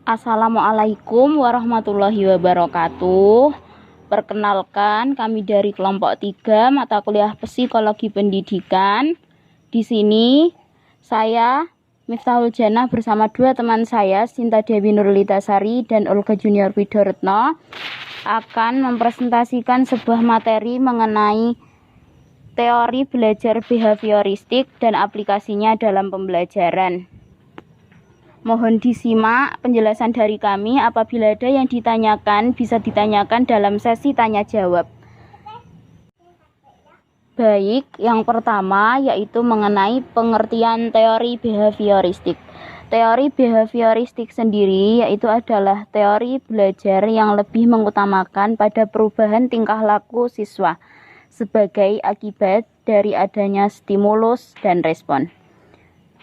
Assalamualaikum warahmatullahi wabarakatuh. Perkenalkan, kami dari kelompok 3 mata kuliah Psikologi Pendidikan. Di sini saya Miftahul Jannah bersama dua teman saya, Sinta Dewi Nurlitasari dan Olga Junior Widoretno, akan mempresentasikan sebuah materi mengenai teori belajar behavioristik dan aplikasinya dalam pembelajaran. Mohon disimak penjelasan dari kami. Apabila ada yang ditanyakan, bisa ditanyakan dalam sesi tanya jawab. Baik, yang pertama yaitu mengenai pengertian teori behavioristik. Teori behavioristik sendiri yaitu adalah teori belajar yang lebih mengutamakan pada perubahan tingkah laku siswa sebagai akibat dari adanya stimulus dan respon.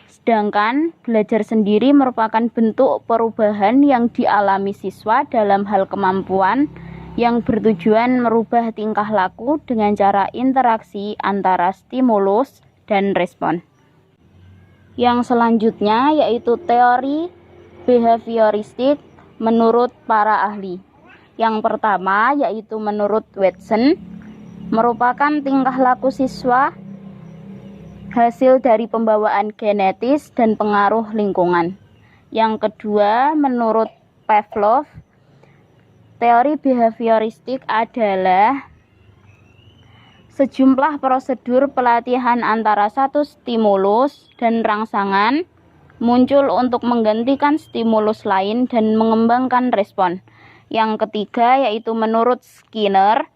Sedangkan belajar sendiri merupakan bentuk perubahan yang dialami siswa dalam hal kemampuan yang bertujuan merubah tingkah laku dengan cara interaksi antara stimulus dan respon. Yang selanjutnya yaitu teori behavioristik menurut para ahli. Yang pertama yaitu menurut Watson, merupakan tingkah laku siswa hasil dari pembawaan genetis dan pengaruh lingkungan. Yang kedua, menurut Pavlov, teori behavioristik adalah sejumlah prosedur pelatihan antara satu stimulus dan rangsangan muncul untuk menggantikan stimulus lain dan mengembangkan respon. Yang ketiga, yaitu menurut Skinner,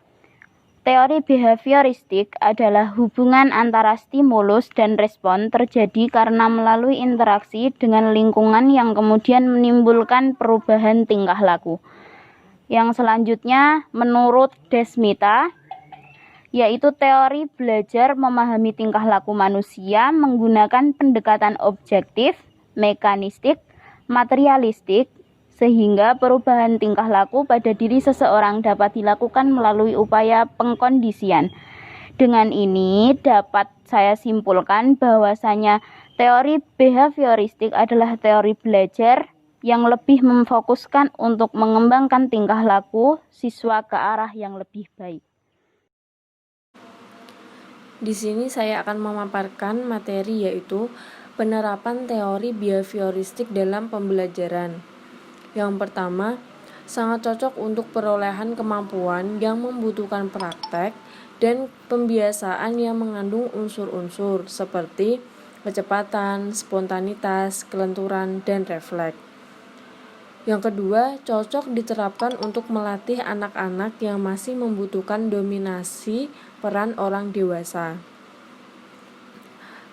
teori behavioristik adalah hubungan antara stimulus dan respon terjadi karena melalui interaksi dengan lingkungan yang kemudian menimbulkan perubahan tingkah laku. Yang selanjutnya, menurut Desmita, yaitu teori belajar memahami tingkah laku manusia menggunakan pendekatan objektif, mekanistik, materialistik, sehingga perubahan tingkah laku pada diri seseorang dapat dilakukan melalui upaya pengkondisian. Dengan ini dapat saya simpulkan bahwasanya teori behavioristik adalah teori belajar yang lebih memfokuskan untuk mengembangkan tingkah laku siswa ke arah yang lebih baik. Di sini saya akan memaparkan materi yaitu penerapan teori behavioristik dalam pembelajaran. Yang pertama, sangat cocok untuk perolehan kemampuan yang membutuhkan praktek dan pembiasaan yang mengandung unsur-unsur seperti kecepatan, spontanitas, kelenturan, dan refleks. Yang kedua, cocok diterapkan untuk melatih anak-anak yang masih membutuhkan dominasi peran orang dewasa.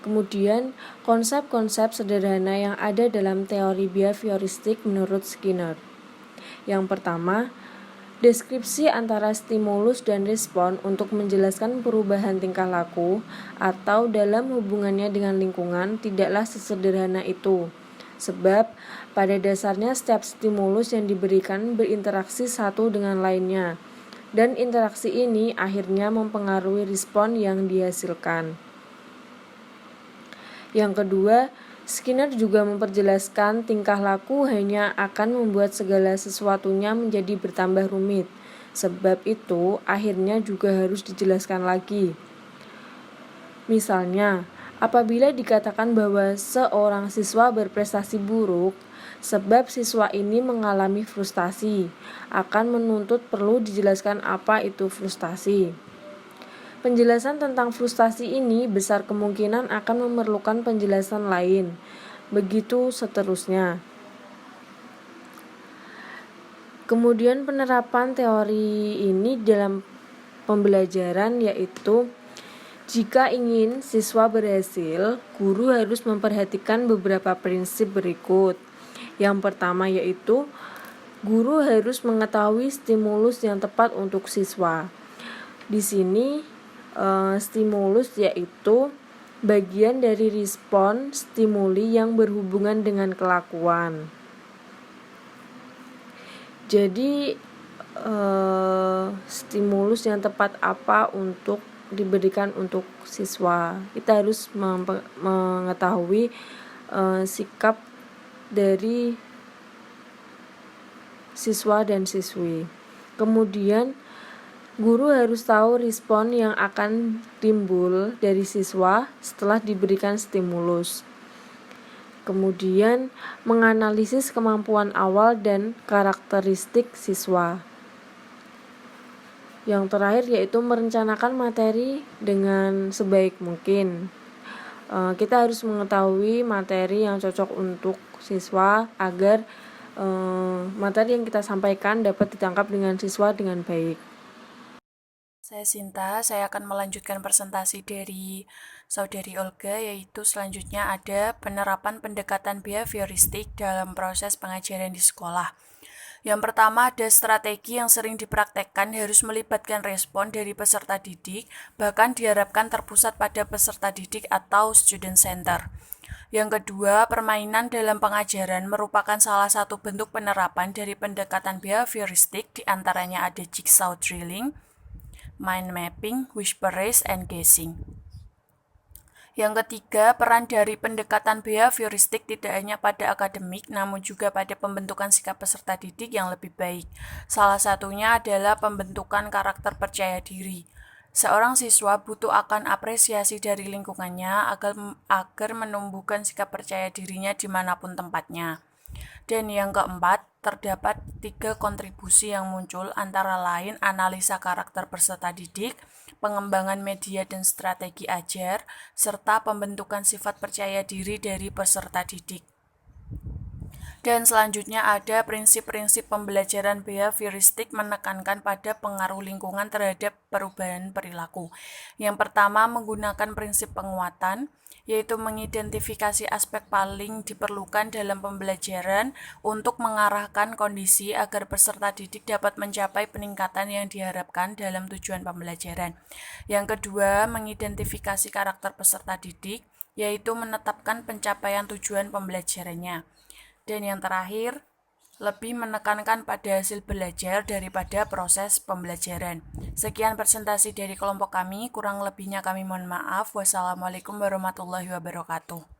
Kemudian, konsep-konsep sederhana yang ada dalam teori behavioristik menurut Skinner. Yang pertama, deskripsi antara stimulus dan respon untuk menjelaskan perubahan tingkah laku atau dalam hubungannya dengan lingkungan tidaklah sesederhana itu. Sebab, pada dasarnya setiap stimulus yang diberikan berinteraksi satu dengan lainnya, dan interaksi ini akhirnya mempengaruhi respon yang dihasilkan. Yang kedua, Skinner juga memperjelaskan tingkah laku hanya akan membuat segala sesuatunya menjadi bertambah rumit. Sebab itu, akhirnya juga harus dijelaskan lagi. Misalnya, apabila dikatakan bahwa seorang siswa berprestasi buruk, sebab siswa ini mengalami frustasi, akan menuntut perlu dijelaskan apa itu frustasi. Penjelasan tentang frustasi ini besar kemungkinan akan memerlukan penjelasan lain. Begitu seterusnya. Kemudian penerapan teori ini dalam pembelajaran yaitu jika ingin siswa berhasil, guru harus memperhatikan beberapa prinsip berikut. Yang pertama yaitu guru harus mengetahui stimulus yang tepat untuk siswa. Di sini stimulus yaitu bagian dari respon stimuli yang berhubungan dengan kelakuan. Jadi stimulus yang tepat apa untuk diberikan untuk siswa. Kita harus mengetahui sikap dari siswa dan siswi. Kemudian guru harus tahu respon yang akan timbul dari siswa setelah diberikan stimulus. Kemudian menganalisis kemampuan awal dan karakteristik siswa. Yang terakhir yaitu merencanakan materi dengan sebaik mungkin. Kita harus mengetahui materi yang cocok untuk siswa agar materi yang kita sampaikan dapat ditangkap dengan siswa dengan baik. Saya Sinta, saya akan melanjutkan presentasi dari Saudari Olga, yaitu selanjutnya ada penerapan pendekatan behavioristik dalam proses pengajaran di sekolah. Yang pertama ada strategi yang sering dipraktekkan harus melibatkan respon dari peserta didik, bahkan diharapkan terpusat pada peserta didik atau student center. Yang kedua, permainan dalam pengajaran merupakan salah satu bentuk penerapan dari pendekatan behavioristik, diantaranya ada jigsaw drilling, mind mapping, whisper race, and guessing. Yang ketiga, peran dari pendekatan behavioristik tidak hanya pada akademik, namun juga pada pembentukan sikap peserta didik yang lebih baik. Salah satunya adalah pembentukan karakter percaya diri. Seorang siswa butuh akan apresiasi dari lingkungannya agar menumbuhkan sikap percaya dirinya dimanapun tempatnya. Dan yang keempat, terdapat 3 kontribusi yang muncul antara lain analisa karakter peserta didik, pengembangan media dan strategi ajar, serta pembentukan sifat percaya diri dari peserta didik. Dan selanjutnya ada prinsip-prinsip pembelajaran behavioristik menekankan pada pengaruh lingkungan terhadap perubahan perilaku. Yang pertama menggunakan prinsip penguatan, yaitu mengidentifikasi aspek paling diperlukan dalam pembelajaran untuk mengarahkan kondisi agar peserta didik dapat mencapai peningkatan yang diharapkan dalam tujuan pembelajaran. Yang kedua, mengidentifikasi karakter peserta didik, yaitu menetapkan pencapaian tujuan pembelajarannya. Dan yang terakhir, lebih menekankan pada hasil belajar daripada proses pembelajaran. Sekian presentasi dari kelompok kami, kurang lebihnya kami mohon maaf. Wassalamualaikum warahmatullahi wabarakatuh.